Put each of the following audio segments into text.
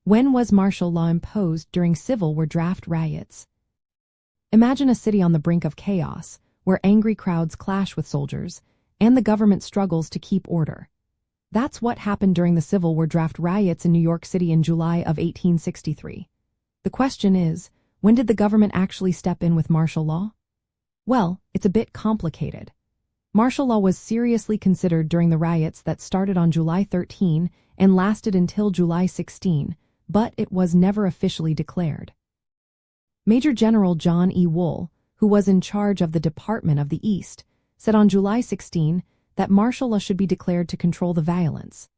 When was martial law imposed during Civil War draft riots? Imagine a city on the brink of chaos, where angry crowds clash with soldiers, and the government struggles to keep order. That's what happened during the Civil War draft riots in New York City in July of 1863. The question is, when did the government actually step in with martial law? Well, it's a bit complicated. Martial law was seriously considered during the riots that started on July 13 and lasted until July 16, but it was never officially declared. Major General John E. Wool, who was in charge of the Department of the East, said on July 16 that martial law should be declared to control the violence.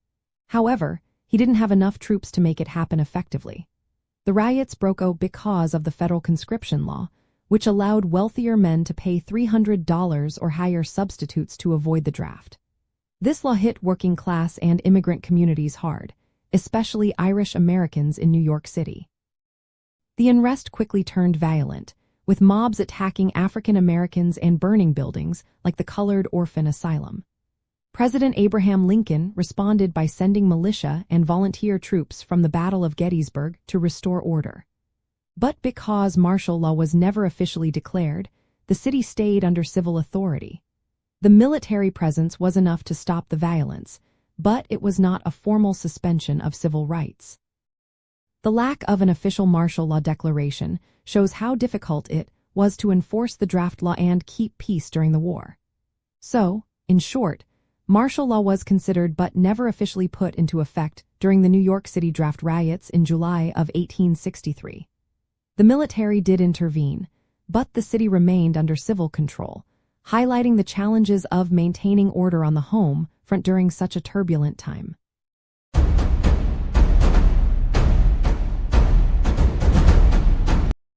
However, he didn't have enough troops to make it happen effectively. The riots broke out because of the federal conscription law, which allowed wealthier men to pay $300 or higher substitutes to avoid the draft. This law hit working class and immigrant communities hard, especially Irish Americans in New York City. The unrest quickly turned violent, with mobs attacking African Americans and burning buildings like the Colored Orphan Asylum. President Abraham Lincoln responded by sending militia and volunteer troops from the Battle of Gettysburg to restore order. But because martial law was never officially declared, the city stayed under civil authority. The military presence was enough to stop the violence, but it was not a formal suspension of civil rights. The lack of an official martial law declaration shows how difficult it was to enforce the draft law and keep peace during the war. So, in short, martial law was considered but never officially put into effect during the New York City draft riots in July of 1863. The military did intervene, but the city remained under civil control, highlighting the challenges of maintaining order on the home front during such a turbulent time.